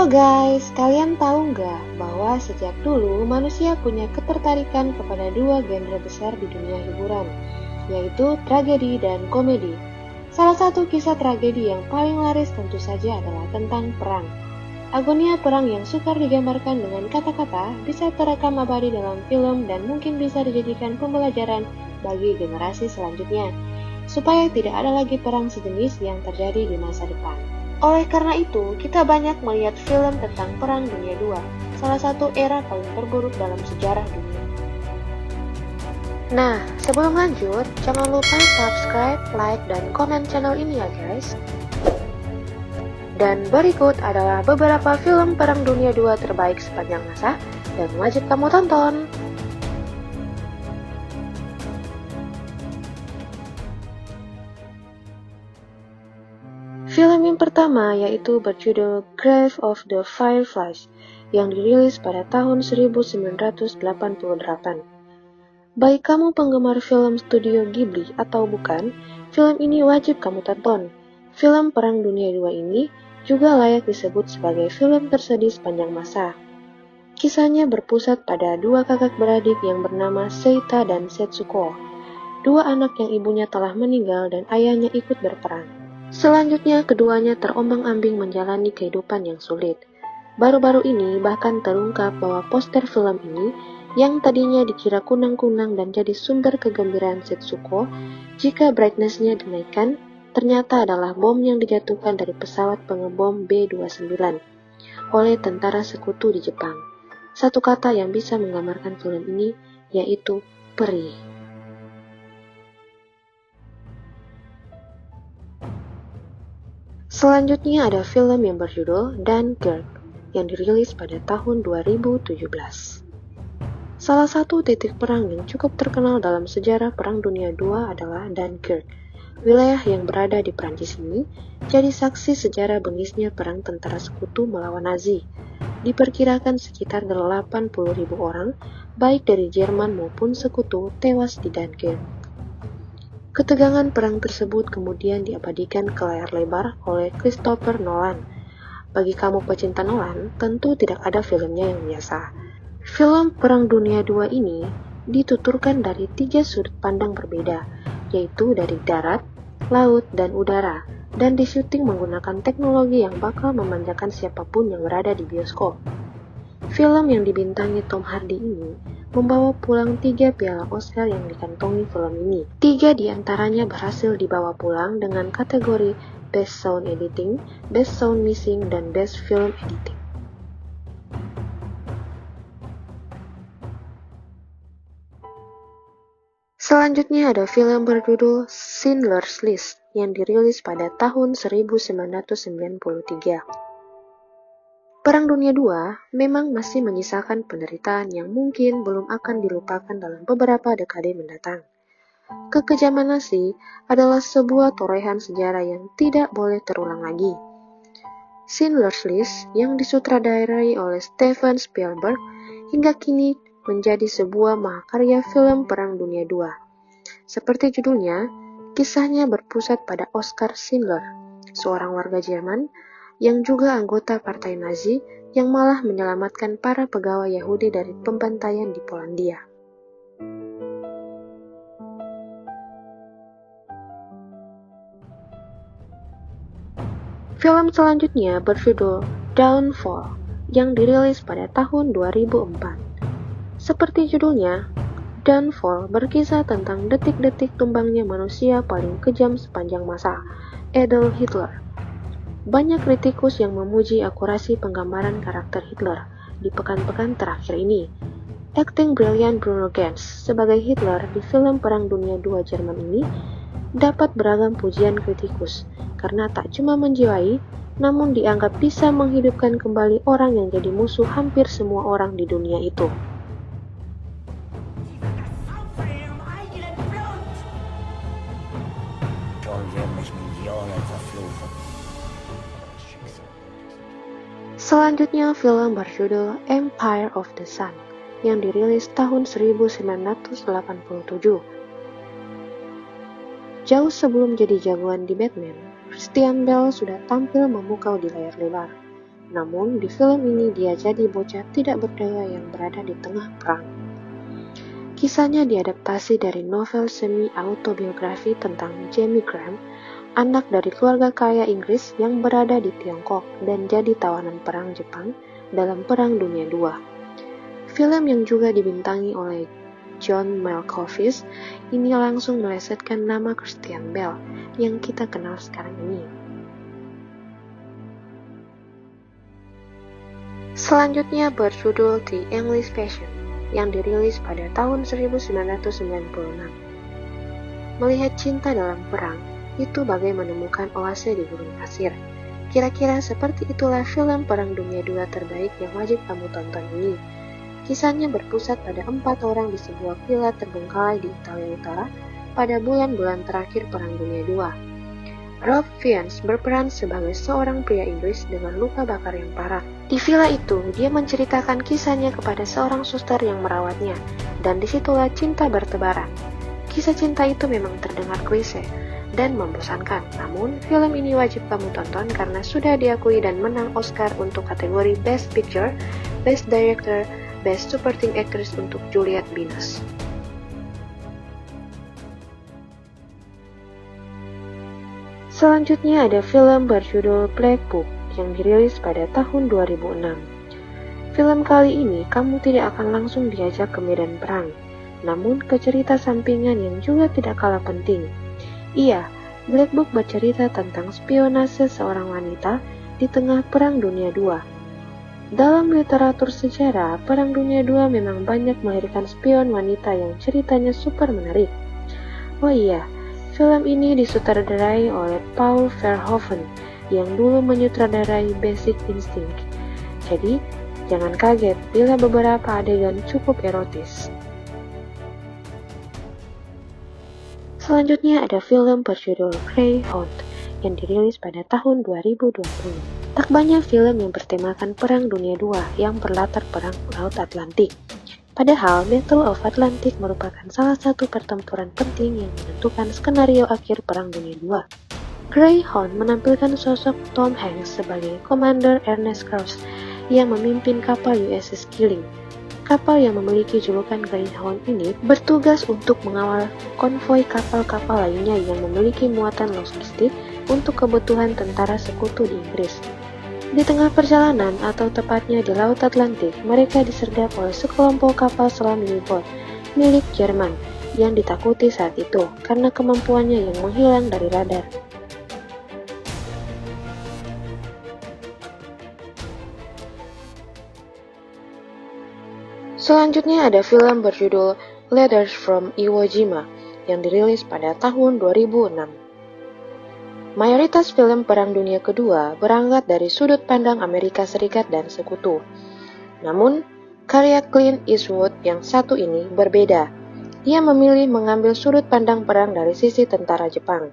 Halo guys, kalian tahu nggak bahwa sejak dulu manusia punya ketertarikan kepada dua genre besar di dunia hiburan, yaitu tragedi dan komedi. Salah satu kisah tragedi yang paling laris tentu saja adalah tentang perang. Agonia perang yang sukar digambarkan dengan kata-kata bisa terekam abadi dalam film dan mungkin bisa dijadikan pembelajaran bagi generasi selanjutnya, supaya tidak ada lagi perang sejenis yang terjadi di masa depan. Oleh karena itu, kita banyak melihat film tentang Perang Dunia II, salah satu era paling terburuk dalam sejarah dunia. Nah, sebelum lanjut, jangan lupa subscribe, like, dan komen channel ini ya guys. Dan berikut adalah beberapa film Perang Dunia II terbaik sepanjang masa dan wajib kamu tonton. Film yang pertama yaitu berjudul Grave of the Fireflies yang dirilis pada tahun 1988. Baik kamu penggemar film studio Ghibli atau bukan, film ini wajib kamu tonton. Film Perang Dunia II ini juga layak disebut sebagai film tersedih sepanjang masa. Kisahnya berpusat pada dua kakak beradik yang bernama Seita dan Setsuko, dua anak yang ibunya telah meninggal dan ayahnya ikut berperang. Selanjutnya, keduanya terombang-ambing menjalani kehidupan yang sulit. Baru-baru ini bahkan terungkap bahwa poster film ini yang tadinya dikira kunang-kunang dan jadi sumber kegembiraan Setsuko jika brightness-nya dinaikkan, ternyata adalah bom yang dijatuhkan dari pesawat pengebom B-29 oleh tentara sekutu di Jepang. Satu kata yang bisa menggambarkan film ini yaitu perih. Selanjutnya ada film yang berjudul Dunkirk yang dirilis pada tahun 2017. Salah satu titik perang yang cukup terkenal dalam sejarah Perang Dunia II adalah Dunkirk. Wilayah yang berada di Prancis ini jadi saksi sejarah bengisnya perang tentara sekutu melawan Nazi. Diperkirakan sekitar 80.000 orang, baik dari Jerman maupun sekutu, tewas di Dunkirk. Ketegangan perang tersebut kemudian diabadikan ke layar lebar oleh Christopher Nolan. Bagi kamu pecinta Nolan, tentu tidak ada filmnya yang biasa. Film Perang Dunia II ini dituturkan dari 3 sudut pandang berbeda, yaitu dari darat, laut, dan udara, dan disyuting menggunakan teknologi yang bakal memanjakan siapapun yang berada di bioskop. Film yang dibintangi Tom Hardy ini membawa pulang 3 piala Oscar yang dikantongi film ini. 3 diantaranya berhasil dibawa pulang dengan kategori Best Sound Editing, Best Sound Mixing, dan Best Film Editing. Selanjutnya ada film berjudul Schindler's List yang dirilis pada tahun 1993. Perang Dunia II memang masih menyisakan penderitaan yang mungkin belum akan dilupakan dalam beberapa dekade mendatang. Kekejaman Nazi adalah sebuah torehan sejarah yang tidak boleh terulang lagi. Schindler's List yang disutradarai oleh Steven Spielberg hingga kini menjadi sebuah mahakarya film Perang Dunia II. Seperti judulnya, kisahnya berpusat pada Oskar Schindler, seorang warga Jerman yang juga anggota Partai Nazi yang malah menyelamatkan para pegawai Yahudi dari pembantaian di Polandia. Film selanjutnya berjudul Downfall yang dirilis pada tahun 2004. Seperti judulnya, Downfall berkisah tentang detik-detik tumbangnya manusia paling kejam sepanjang masa, Adolf Hitler. Banyak kritikus yang memuji akurasi penggambaran karakter Hitler di pekan-pekan terakhir ini. Akting brilian Bruno Ganz sebagai Hitler di film Perang Dunia II Jerman ini dapat beragam pujian kritikus karena tak cuma menjiwai, namun dianggap bisa menghidupkan kembali orang yang jadi musuh hampir semua orang di dunia itu. Selanjutnya film berjudul Empire of the Sun yang dirilis tahun 1987. Jauh sebelum jadi jagoan di Batman, Christian Bale sudah tampil memukau di layar lebar. Namun, di film ini dia jadi bocah tidak berdaya yang berada di tengah perang. Kisahnya diadaptasi dari novel semi-autobiografi tentang Jamie Graham, anak dari keluarga kaya Inggris yang berada di Tiongkok dan jadi tawanan perang Jepang dalam Perang Dunia II. Film yang juga dibintangi oleh John Malkovich ini langsung melesetkan nama Christian Bale yang kita kenal sekarang ini. Selanjutnya berjudul The English Passion yang dirilis pada tahun 1996. Melihat cinta dalam perang itu bagai menemukan oase di gurun pasir. Kira-kira seperti itulah film Perang Dunia II terbaik yang wajib kamu tonton ini. Kisahnya berpusat pada 4 orang di sebuah villa terbengkalai di Italia Utara pada bulan-bulan terakhir Perang Dunia II. Ralph Fiennes berperan sebagai seorang pria Inggris dengan luka bakar yang parah. Di villa itu, dia menceritakan kisahnya kepada seorang suster yang merawatnya, dan disitulah cinta bertebaran. Kisah cinta itu memang terdengar klise dan membosankan, namun film ini wajib kamu tonton karena sudah diakui dan menang Oscar untuk kategori Best Picture, Best Director, Best Supporting Actress untuk Juliette Binoche. Selanjutnya ada film berjudul Black Book yang dirilis pada tahun 2006. Film kali ini kamu tidak akan langsung diajak ke medan perang, namun ke cerita sampingan yang juga tidak kalah penting. Iya, Black Book bercerita tentang spionase seorang wanita di tengah Perang Dunia II. Dalam literatur sejarah, Perang Dunia II memang banyak melahirkan spion wanita yang ceritanya super menarik. Oh iya, film ini disutradarai oleh Paul Verhoeven yang dulu menyutradarai Basic Instinct. Jadi, jangan kaget bila beberapa adegan cukup erotis. Selanjutnya ada film berjudul Greyhound yang dirilis pada tahun 2020. Tak banyak film yang bertemakan Perang Dunia II yang berlatar perang Laut Atlantik. Padahal Battle of Atlantic merupakan salah satu pertempuran penting yang menentukan skenario akhir Perang Dunia II. Greyhound menampilkan sosok Tom Hanks sebagai Commander Ernest Cross yang memimpin kapal USS Killing. Kapal yang memiliki julukan Greyhound ini bertugas untuk mengawal konvoi kapal-kapal lainnya yang memiliki muatan logistik untuk kebutuhan tentara sekutu di Inggris. Di tengah perjalanan, atau tepatnya di Laut Atlantik, mereka disergap oleh sekelompok kapal selam U-boat milik Jerman yang ditakuti saat itu karena kemampuannya yang menghilang dari radar. Selanjutnya ada film berjudul Letters from Iwo Jima yang dirilis pada tahun 2006. Mayoritas film Perang Dunia Kedua berangkat dari sudut pandang Amerika Serikat dan sekutu. Namun, karya Clint Eastwood yang satu ini berbeda. Ia memilih mengambil sudut pandang perang dari sisi tentara Jepang.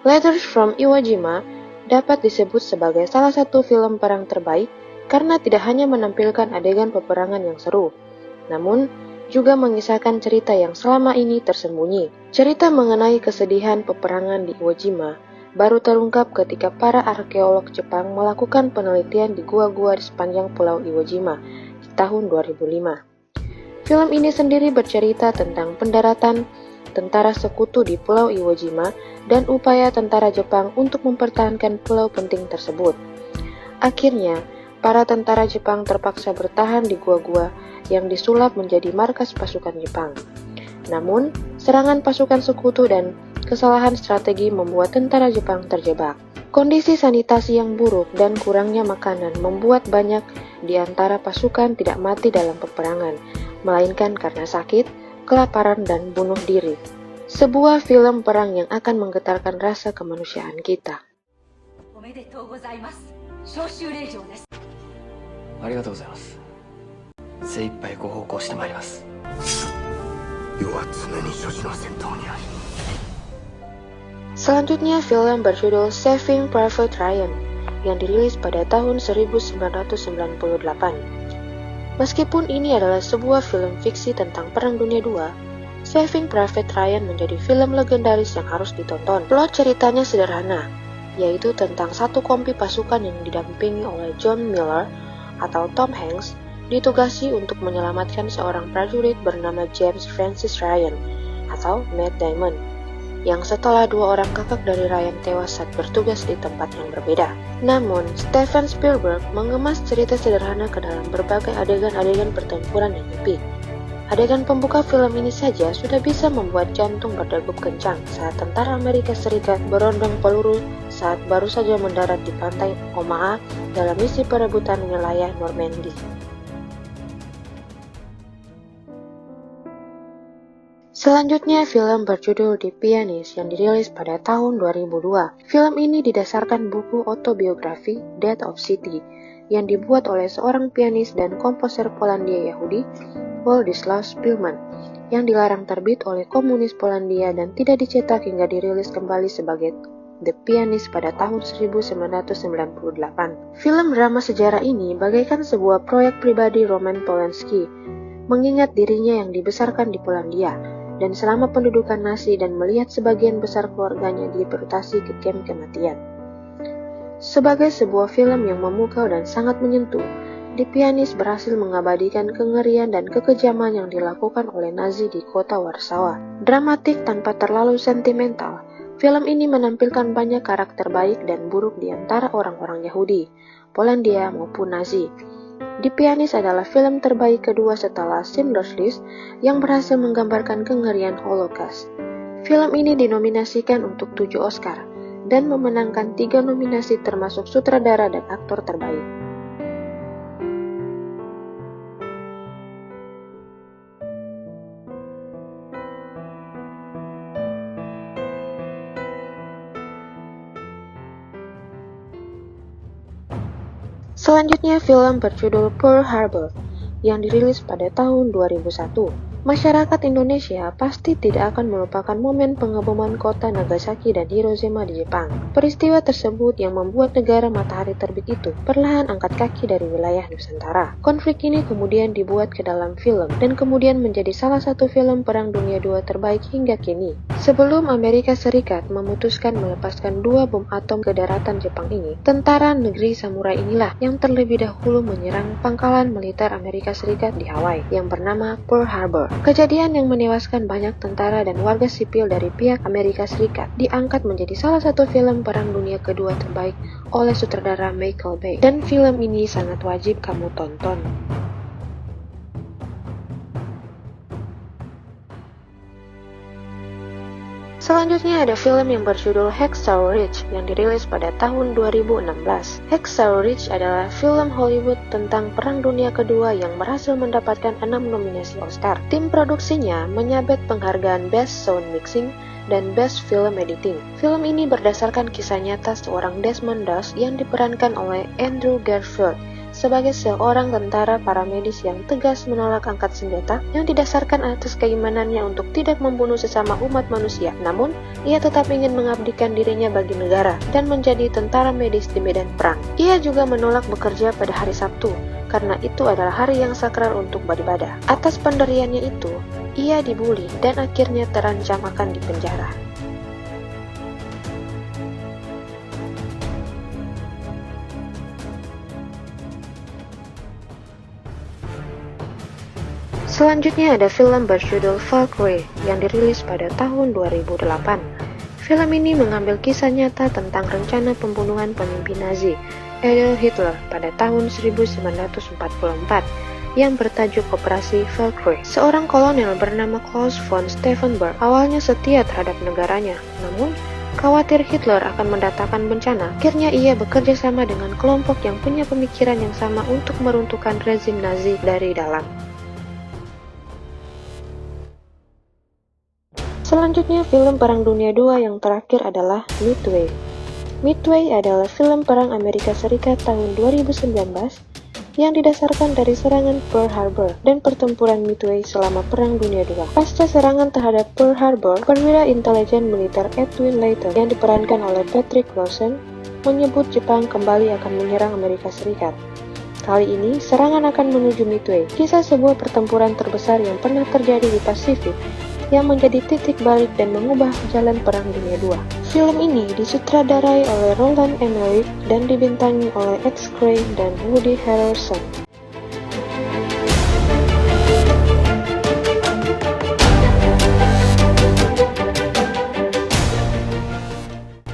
Letters from Iwo Jima dapat disebut sebagai salah satu film perang terbaik karena tidak hanya menampilkan adegan peperangan yang seru, namun juga mengisahkan cerita yang selama ini tersembunyi. Cerita mengenai kesedihan peperangan di Iwo Jima baru terungkap ketika para arkeolog Jepang melakukan penelitian di gua-gua di sepanjang Pulau Iwo Jima di tahun 2005. Film ini sendiri bercerita tentang pendaratan tentara sekutu di Pulau Iwo Jima dan upaya tentara Jepang untuk mempertahankan pulau penting tersebut. Akhirnya, para tentara Jepang terpaksa bertahan di gua-gua yang disulap menjadi markas pasukan Jepang. Namun, serangan pasukan sekutu dan kesalahan strategi membuat tentara Jepang terjebak. Kondisi sanitasi yang buruk dan kurangnya makanan membuat banyak di antara pasukan tidak mati dalam peperangan, melainkan karena sakit, kelaparan, dan bunuh diri. Sebuah film perang yang akan menggetarkan rasa kemanusiaan kita. おめでとうございます。召集令状です。ありがとうございます。精一杯ご奉公してまいります。世は常に処置の先頭にあり。 Selanjutnya film berjudul Saving Private Ryan yang dirilis pada tahun 1998. Meskipun ini adalah sebuah film fiksi tentang Perang Dunia II, Saving Private Ryan menjadi film legendaris yang harus ditonton. Plot ceritanya sederhana. yaitu tentang satu kompi pasukan yang didampingi oleh John Miller atau Tom Hanks, ditugasi untuk menyelamatkan seorang prajurit bernama James Francis Ryan atau Matt Damon, yang setelah 2 orang kakak dari Ryan tewas saat bertugas di tempat yang berbeda. Namun, Steven Spielberg mengemas cerita sederhana ke dalam berbagai adegan-adegan pertempuran yang epic. Adegan pembuka film ini saja sudah bisa membuat jantung berdegup kencang saat tentara Amerika Serikat berondong peluru saat baru saja mendarat di pantai Omaha dalam misi perebutan wilayah Normandy. Selanjutnya, film berjudul The Pianist yang dirilis pada tahun 2002. Film ini didasarkan buku autobiografi Death of City yang dibuat oleh seorang pianis dan komposer Polandia Yahudi, Władysław Szpilman, yang dilarang terbit oleh komunis Polandia dan tidak dicetak hingga dirilis kembali sebagai The Pianist pada tahun 1998. Film drama sejarah ini bagaikan sebuah proyek pribadi Roman Polanski, mengingat dirinya yang dibesarkan di Polandia dan selama pendudukan Nazi dan melihat sebagian besar keluarganya deportasi ke kamp kematian. Sebagai sebuah film yang memukau dan sangat menyentuh, The Pianist berhasil mengabadikan kengerian dan kekejaman yang dilakukan oleh Nazi di kota Warsawa. Dramatik tanpa terlalu sentimental, film ini menampilkan banyak karakter baik dan buruk di antara orang-orang Yahudi, Polandia maupun Nazi. The Pianist adalah film terbaik kedua setelah Schindler's List yang berhasil menggambarkan kengerian Holocaust. Film ini dinominasikan untuk 7 Oscar dan memenangkan 3 nominasi termasuk sutradara dan aktor terbaik. Selanjutnya, film berjudul Pearl Harbor yang dirilis pada tahun 2001. Masyarakat Indonesia pasti tidak akan melupakan momen pengeboman kota Nagasaki dan Hiroshima di Jepang. Peristiwa tersebut yang membuat negara matahari terbit itu perlahan angkat kaki dari wilayah Nusantara. Konflik ini kemudian dibuat ke dalam film dan kemudian menjadi salah satu film Perang Dunia II terbaik hingga kini. Sebelum Amerika Serikat memutuskan melepaskan 2 bom atom ke daratan Jepang ini, tentara negeri samurai inilah yang terlebih dahulu menyerang pangkalan militer Amerika Serikat di Hawaii yang bernama Pearl Harbor. Kejadian yang menewaskan banyak tentara dan warga sipil dari pihak Amerika Serikat diangkat menjadi salah satu film Perang Dunia Kedua terbaik oleh sutradara Michael Bay, dan film ini sangat wajib kamu tonton. Selanjutnya ada film yang berjudul Hacksaw Ridge yang dirilis pada tahun 2016. Hacksaw Ridge adalah film Hollywood tentang Perang Dunia Kedua yang berhasil mendapatkan 6 nominasi Oscar. Tim produksinya menyabet penghargaan Best Sound Mixing dan Best Film Editing. Film ini berdasarkan kisah nyata seorang Desmond Doss yang diperankan oleh Andrew Garfield sebagai seorang tentara paramedis yang tegas menolak angkat senjata yang didasarkan atas keimanannya untuk tidak membunuh sesama umat manusia. Namun, ia tetap ingin mengabdikan dirinya bagi negara dan menjadi tentara medis di medan perang. Ia juga menolak bekerja pada hari Sabtu, karena itu adalah hari yang sakral untuk beribadah. Atas pendiriannya itu, ia dibuli dan akhirnya terancam akan dipenjara. Selanjutnya ada film berjudul Valkyrie yang dirilis pada tahun 2008. Film ini mengambil kisah nyata tentang rencana pembunuhan pemimpin Nazi, Adolf Hitler, pada tahun 1944 yang bertajuk Operasi Valkyrie. Seorang kolonel bernama Klaus von Stauffenberg awalnya setia terhadap negaranya, namun khawatir Hitler akan mendatangkan bencana, akhirnya ia bekerja sama dengan kelompok yang punya pemikiran yang sama untuk meruntuhkan rezim Nazi dari dalam. Selanjutnya, film Perang Dunia II yang terakhir adalah Midway. Midway adalah film perang Amerika Serikat tahun 2019 yang didasarkan dari serangan Pearl Harbor dan pertempuran Midway selama Perang Dunia II. Pasca serangan terhadap Pearl Harbor, perwira intelijen militer Edwin Layton yang diperankan oleh Patrick Wilson menyebut Jepang kembali akan menyerang Amerika Serikat. Kali ini, serangan akan menuju Midway, kisah sebuah pertempuran terbesar yang pernah terjadi di Pasifik, yang menjadi titik balik dan mengubah jalan Perang Dunia II. Film ini disutradarai oleh Roland Emmerich dan dibintangi oleh X. Crane dan Woody Harrelson.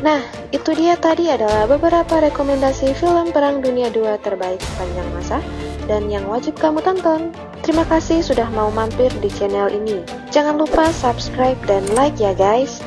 Nah, itu dia tadi adalah beberapa rekomendasi film Perang Dunia II terbaik sepanjang masa dan yang wajib kamu tonton. Terima kasih sudah mau mampir di channel ini. Jangan lupa subscribe dan like ya guys.